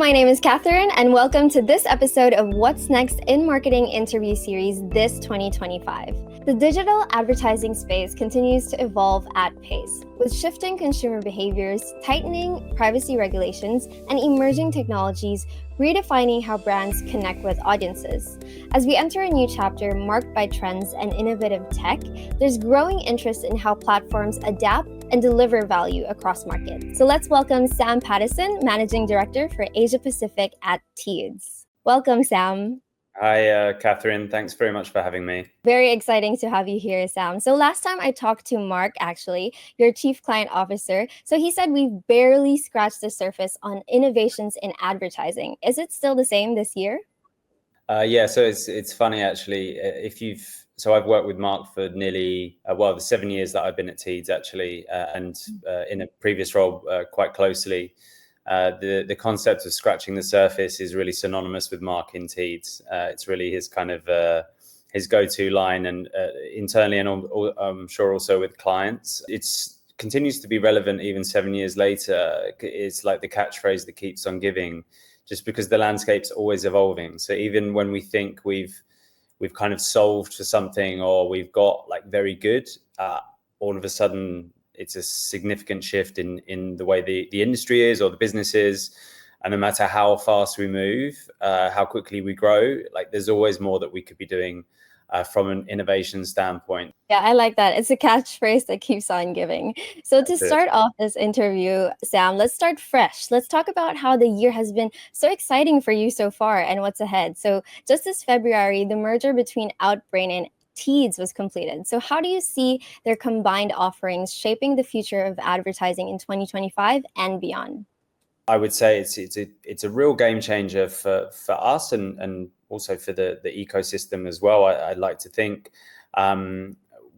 my name is Catherine, and welcome to this episode of What's Next in Marketing interview series this 2025. The digital advertising space continues to evolve at pace, with shifting consumer behaviors, tightening privacy regulations, and emerging technologies redefining how brands connect with audiences. As we enter a new chapter marked by trends and innovative tech, there's growing interest in how platforms adapt and deliver value across markets. So let's welcome Sam Pattison, Managing Director for Asia Pacific at Teads. Welcome, Sam. Hi, Catherine. Thanks very much for having me. Very exciting to have you here, Sam. So last time I talked to Mark, actually, your Chief Client Officer. So he said we've barely scratched the surface on innovations in advertising. Is it still the same this year? Yeah, so it's funny, actually. So I've worked with Mark for nearly, the 7 years that I've been at Teads, actually, and in a previous role quite closely. The concept of scratching the surface is really synonymous with Mark in Teads. It's really his kind of his go-to line, and internally, and I'm sure also with clients. It continues to be relevant even 7 years later. It's like the catchphrase that keeps on giving, just because the landscape's always evolving. So even when we think we've kind of solved for something, or we've got like very good, all of a sudden it's a significant shift in the way the industry is, or the business is. And no matter how fast we move, how quickly we grow, like there's always more that we could be doing from an innovation standpoint. Yeah, I like that. It's a catchphrase that keeps on giving. So to start off this interview, Sam, let's start fresh. Let's talk about how the year has been so exciting for you so far and what's ahead. So just this February, the merger between Outbrain and Teads was completed. So how do you see their combined offerings shaping the future of advertising in 2025 and beyond? I would say it's a real game changer for us, and also for the ecosystem as well. I'd like to think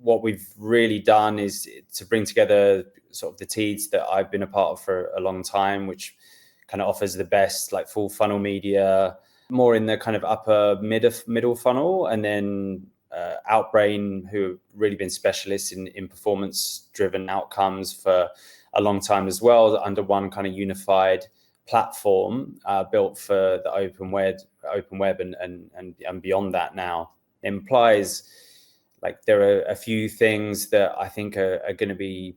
what we've really done is to bring together sort of the Teads that I've been a part of for a long time, which kind of offers the best like full funnel media, more in the kind of upper middle funnel, and then Outbrain, who have really been specialists in performance driven outcomes for a long time as well, under one kind of unified platform built for the open web and beyond that. Now implies like there are a few things that I think are going to be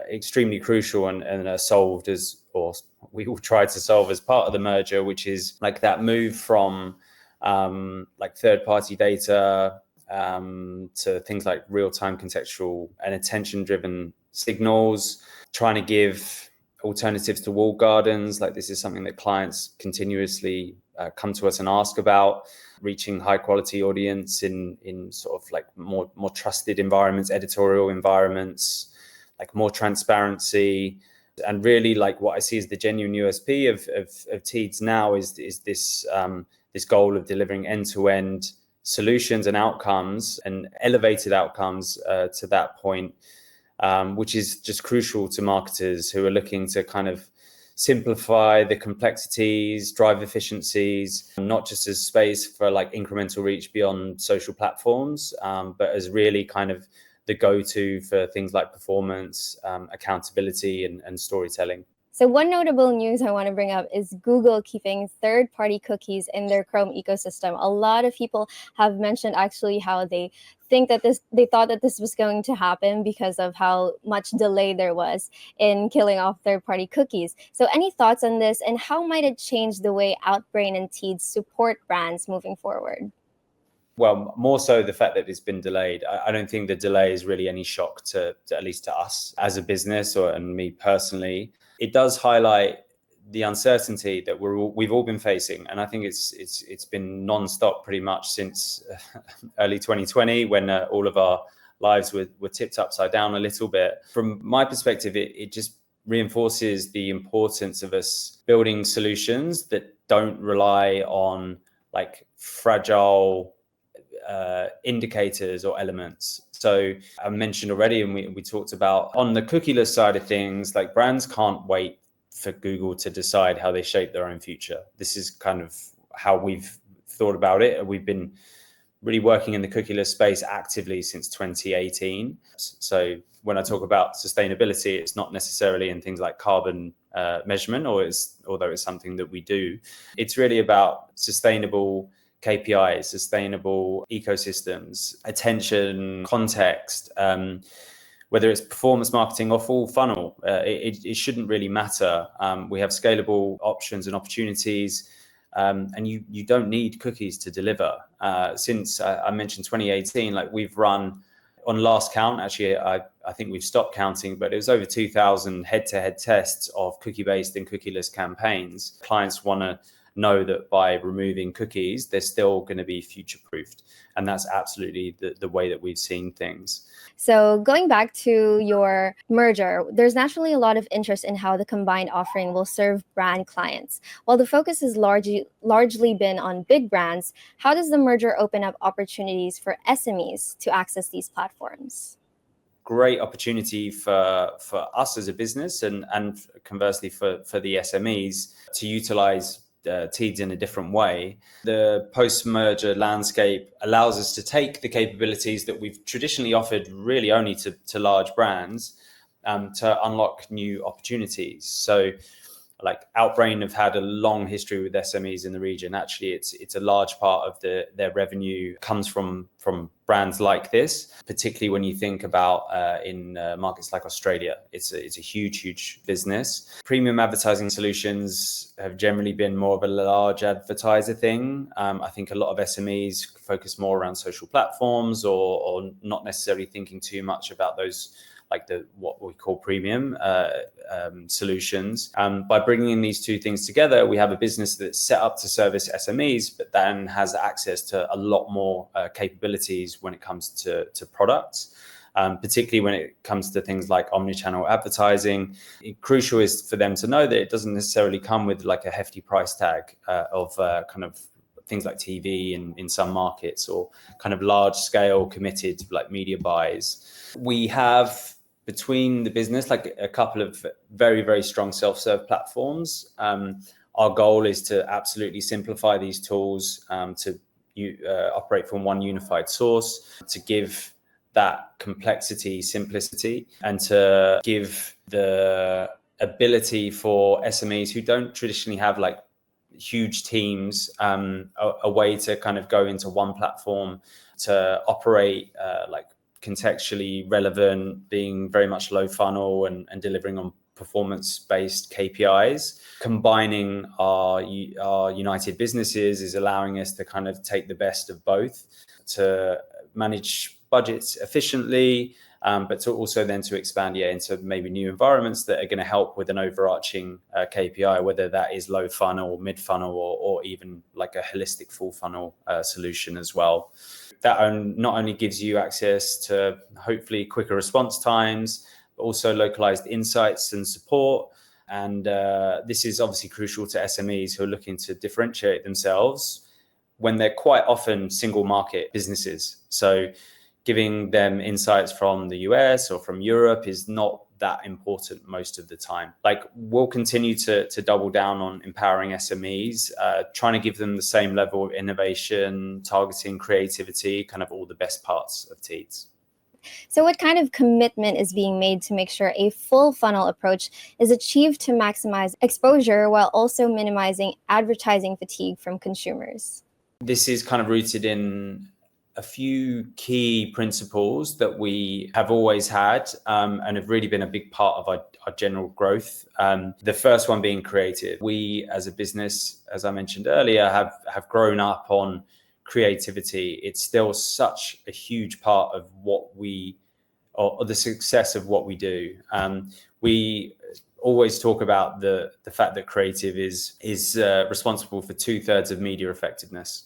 extremely crucial and are solved or we will try to solve as part of the merger, which is like that move from like third-party data to things like real-time contextual and attention-driven signals, trying to give alternatives to walled gardens. Like this is something that clients continuously come to us and ask about, reaching high quality audience in sort of like more trusted environments, editorial environments, like more transparency. And really like what I see as the genuine USP of Teads now is this goal of delivering end-to-end solutions and outcomes and elevated outcomes to that point, which is just crucial to marketers who are looking to kind of simplify the complexities, drive efficiencies, not just as space for like incremental reach beyond social platforms, but as really kind of the go-to for things like performance, accountability, and storytelling. So one notable news I want to bring up is Google keeping third-party cookies in their Chrome ecosystem. A lot of people have mentioned actually how they thought that this was going to happen because of how much delay there was in killing off third-party cookies. So any thoughts on this, and how might it change the way Outbrain and Teads support brands moving forward? Well, more so the fact that it's been delayed. I don't think the delay is really any shock to at least to us as a business and me personally. It does highlight the uncertainty that we've all been facing, and I think it's been non-stop pretty much since early 2020, when all of our lives were tipped upside down a little bit. From my perspective, it just reinforces the importance of us building solutions that don't rely on like fragile indicators or elements. So I mentioned already, and we talked about on the cookieless side of things, like brands can't wait for Google to decide how they shape their own future. This is kind of how we've thought about it. We've been really working in the cookieless space actively since 2018. So when I talk about sustainability, it's not necessarily in things like carbon measurement, although it's something that we do. It's really about sustainable KPIs, sustainable ecosystems, attention, context, whether it's performance marketing or full funnel, it shouldn't really matter. We have scalable options and opportunities, and you don't need cookies to deliver. Since I mentioned 2018, like we've run, on last count, actually, I think we've stopped counting, but it was over 2,000 head-to-head tests of cookie-based and cookieless campaigns. Clients want to know that by removing cookies, they're still going to be future-proofed. And that's absolutely the way that we've seen things. So going back to your merger, there's naturally a lot of interest in how the combined offering will serve brand clients. While the focus has largely been on big brands, how does the merger open up opportunities for SMEs to access these platforms? Great opportunity for us as a business and conversely for the SMEs to utilize Teads in a different way. The post-merger landscape allows us to take the capabilities that we've traditionally offered really only to large brands to unlock new opportunities. So like Outbrain have had a long history with SMEs in the region. Actually, it's a large part of their revenue comes from brands like this, particularly when you think about in markets like Australia. It's a huge business. Premium advertising solutions have generally been more of a large advertiser thing. I think a lot of SMEs focus more around social platforms or not necessarily thinking too much about those like what we call premium solutions. By bringing in these two things together, we have a business that's set up to service SMEs, but then has access to a lot more capabilities when it comes to products, particularly when it comes to things like omnichannel advertising. Crucial is for them to know that it doesn't necessarily come with like a hefty price tag of kind of things like TV in some markets or kind of large scale committed like media buys. We have between the business like a couple of very strong self-serve platforms. Our goal is to absolutely simplify these tools to operate from one unified source, to give that complexity simplicity, and to give the ability for SMEs who don't traditionally have like huge teams a way to kind of go into one platform to operate like contextually relevant, being very much low funnel and delivering on performance-based KPIs. Combining our united businesses is allowing us to kind of take the best of both, to manage budgets efficiently, but to also then to expand into maybe new environments that are going to help with an overarching KPI, whether that is low funnel, mid funnel, or even like a holistic full funnel solution as well. That not only gives you access to hopefully quicker response times, but also localized insights and support. And this is obviously crucial to SMEs who are looking to differentiate themselves when they're quite often single market businesses. So giving them insights from the US or from Europe is not that important most of the time. Like we'll continue to double down on empowering SMEs, trying to give them the same level of innovation, targeting, creativity, kind of all the best parts of Teads. So what kind of commitment is being made to make sure a full funnel approach is achieved to maximize exposure while also minimizing advertising fatigue from consumers? This is kind of rooted in a few key principles that we have always had and have really been a big part of our general growth. The first one being creative. We as a business, as I mentioned earlier, have grown up on creativity. It's still such a huge part of what we, or the success of what we do. We always talk about the fact that creative is responsible for 2/3 of media effectiveness.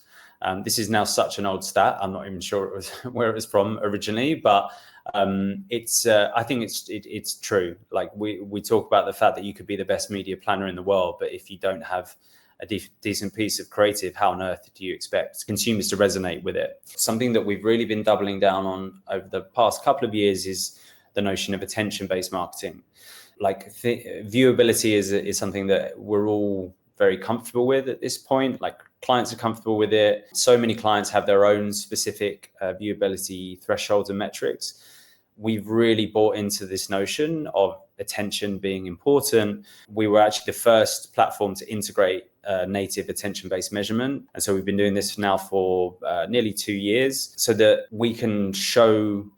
This is now such an old stat. I'm not even sure where it was from originally, but I think it's true. Like we talk about the fact that you could be the best media planner in the world, but if you don't have a decent piece of creative, how on earth do you expect consumers to resonate with it? Something that we've really been doubling down on over the past couple of years is the notion of attention-based marketing. Like viewability is something that we're all very comfortable with at this point. Like clients are comfortable with it. So many clients have their own specific viewability thresholds and metrics. We've really bought into this notion of attention being important. We were actually the first platform to integrate native attention-based measurement. And so we've been doing this now for nearly 2 years so that we can show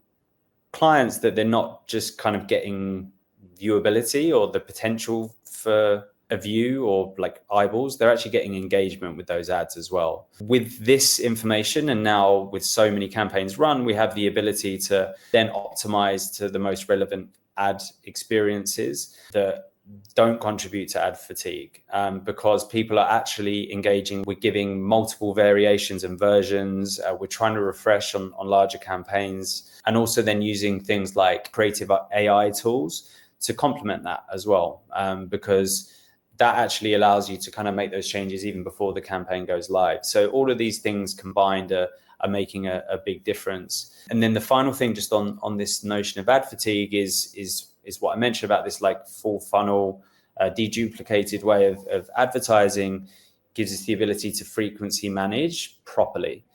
clients that they're not just kind of getting viewability or the potential for a view or like eyeballs, they're actually getting engagement with those ads as well. With this information, and now with so many campaigns run, we have the ability to then optimize to the most relevant ad experiences that don't contribute to ad fatigue, because people are actually engaging. We're giving multiple variations and versions. We're trying to refresh on larger campaigns, and also then using things like creative AI tools to complement that as well, because that actually allows you to kind of make those changes even before the campaign goes live. So all of these things combined are making a big difference. And then the final thing just on this notion of ad fatigue is what I mentioned about this like full funnel, deduplicated way of advertising gives us the ability to frequency manage properly.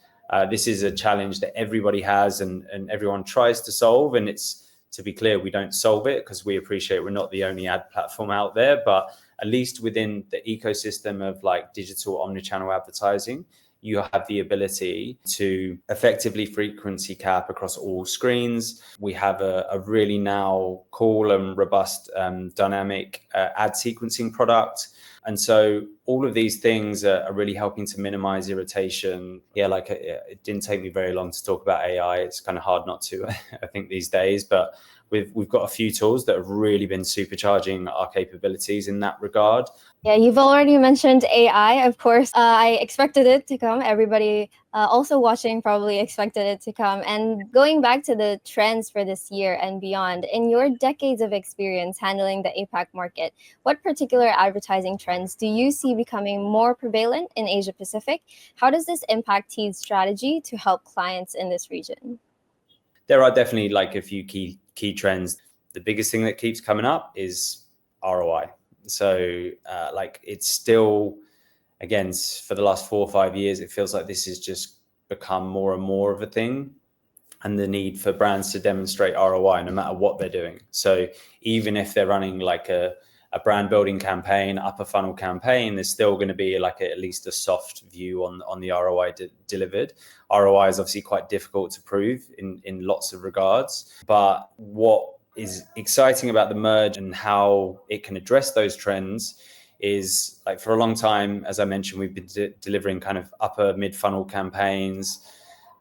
This is a challenge that everybody has and everyone tries to solve. And it's, to be clear, we don't solve it because we appreciate we're not the only ad platform out there, but at least within the ecosystem of like digital omnichannel advertising, you have the ability to effectively frequency cap across all screens. We have a really now cool and robust dynamic ad sequencing product. And so all of these things are really helping to minimize irritation. Yeah, like it didn't take me very long to talk about AI. It's kind of hard not to, I think, these days. But we've got a few tools that have really been supercharging our capabilities in that regard. Yeah, you've already mentioned AI. Of course, I expected it to come. Everybody also watching probably expected it to come. And going back to the trends for this year and beyond, in your decades of experience handling the APAC market, what particular advertising trends do you see becoming more prevalent in Asia Pacific? How does this impact Teads' strategy to help clients in this region? There are definitely like a few key trends. The biggest thing that keeps coming up is ROI. So like it's still, again, for the last 4 or 5 years, it feels like this has just become more and more of a thing, and the need for brands to demonstrate ROI no matter what they're doing. So even if they're running like a brand building campaign, upper funnel campaign, there's still going to be like at least a soft view on the ROI delivered. ROI is obviously quite difficult to prove in lots of regards, but what is exciting about the merge and how it can address those trends is, like, for a long time, as I mentioned, we've been delivering kind of upper mid funnel campaigns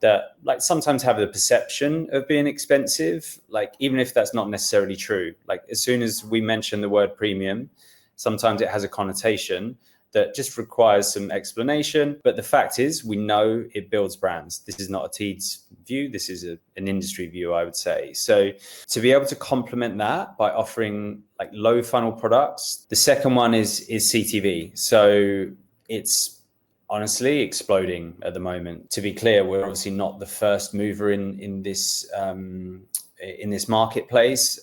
that like sometimes have the perception of being expensive, like even if that's not necessarily true. Like as soon as we mention the word premium, sometimes it has a connotation that just requires some explanation. But the fact is, we know it builds brands. This is not a Teads view. This is an industry view, I would say. So to be able to complement that by offering like low funnel products. The second one is CTV. So it's honestly exploding at the moment. To be clear, we're obviously not the first mover in this marketplace.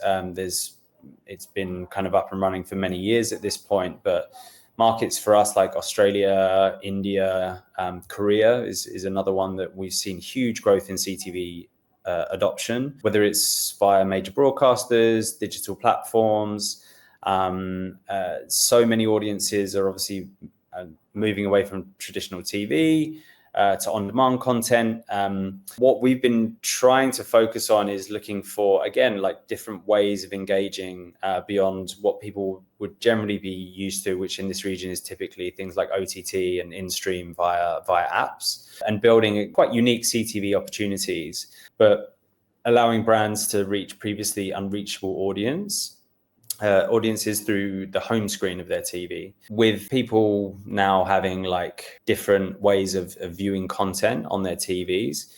It's been kind of up and running for many years at this point, but markets for us like Australia, India, Korea is another one that we've seen huge growth in CTV adoption, whether it's via major broadcasters, digital platforms. So many audiences are obviously moving away from traditional TV to on-demand content. What we've been trying to focus on is looking for, again, like different ways of engaging beyond what people would generally be used to, which in this region is typically things like OTT and in-stream via apps, and building quite unique CTV opportunities, but allowing brands to reach previously unreachable audiences through the home screen of their TV, with people now having like different ways of viewing content on their TVs.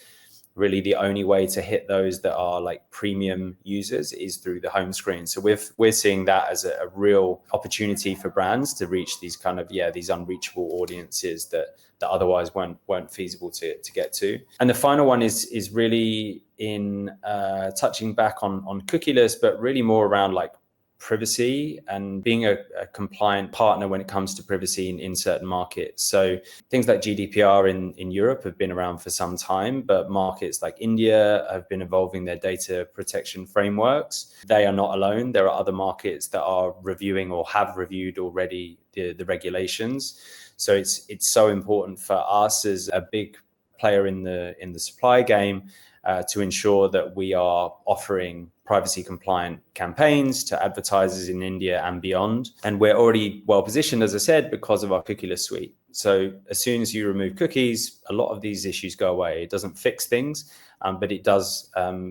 Really the only way to hit those that are like premium users is through the home screen. So we're seeing that as a real opportunity for brands to reach these kind of, these unreachable audiences that otherwise weren't feasible to get to. And the final one is really in touching back on cookieless, but really more around like privacy and being a compliant partner when it comes to privacy in certain markets. So things like GDPR in Europe have been around for some time, but markets like India have been evolving their data protection frameworks. They are not alone. There are other markets that are reviewing or have reviewed already the regulations. So it's so important for us as a big player in the supply game to ensure that we are offering privacy compliant campaigns to advertisers in India and beyond. And we're already well positioned, as I said, because of our cookieless suite. So as soon as you remove cookies, a lot of these issues go away. It doesn't fix things, but it does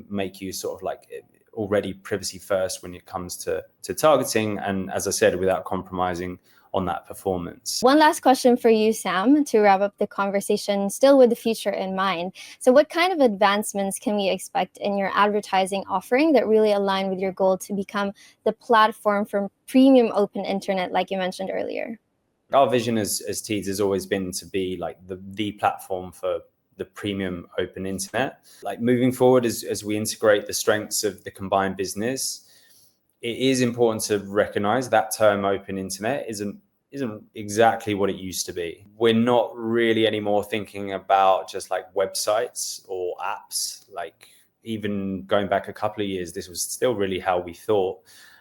make you sort of like already privacy first when it comes to targeting. And as I said, without compromising on that performance. One last question for you, Sam, to wrap up the conversation, still with the future in mind. So what kind of advancements can we expect in your advertising offering that really align with your goal to become the platform for premium open internet, like you mentioned earlier? Our vision as Teads has always been to be like the platform for the premium open internet. Like moving forward, as we integrate the strengths of the combined business, it is important to recognize that term open internet isn't exactly what it used to be. We're not really anymore thinking about just like websites or apps. Like even going back a couple of years, this was still really how we thought.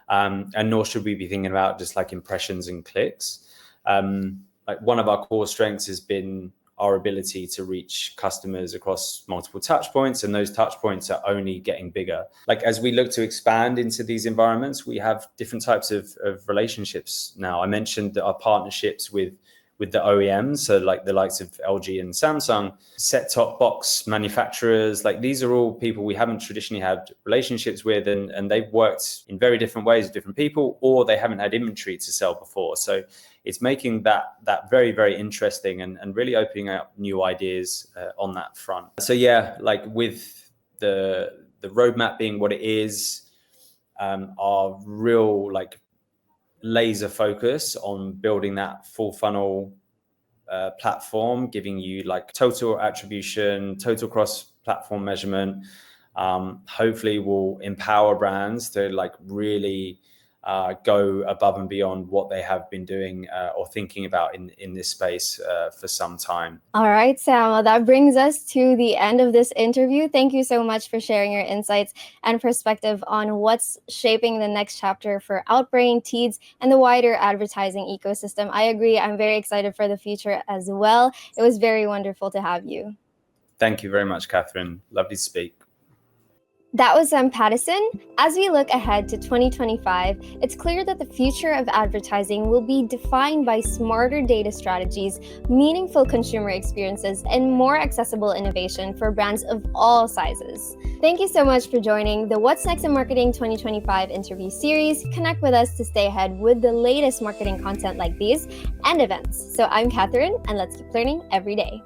And nor should we be thinking about just like impressions and clicks. Like one of our core strengths has been our ability to reach customers across multiple touch points, and those touch points are only getting bigger. Like as we look to expand into these environments, we have different types of relationships now. I mentioned that our partnerships with the OEMs, so like the likes of LG and Samsung, set-top box manufacturers, like these are all people we haven't traditionally had relationships with, and they've worked in very different ways with different people, or they haven't had inventory to sell before. So it's making that very, very interesting and really opening up new ideas on that front. So yeah, like with the roadmap being what it is, our real like laser focus on building that full funnel platform, giving you like total attribution, total cross platform measurement, hopefully will empower brands to like really go above and beyond what they have been doing or thinking about in this space for some time. All right, Sam, well, that brings us to the end of this interview. Thank you so much for sharing your insights and perspective on what's shaping the next chapter for Outbrain, Teads, and the wider advertising ecosystem. I agree. I'm very excited for the future as well. It was very wonderful to have you. Thank you very much, Catherine. Lovely to speak. That was Sam Pattison. As we look ahead to 2025, it's clear that the future of advertising will be defined by smarter data strategies, meaningful consumer experiences, and more accessible innovation for brands of all sizes. Thank you so much for joining the What's Next in Marketing 2025 interview series. Connect with us to stay ahead with the latest marketing content like these and events. So I'm Catherine, and let's keep learning every day.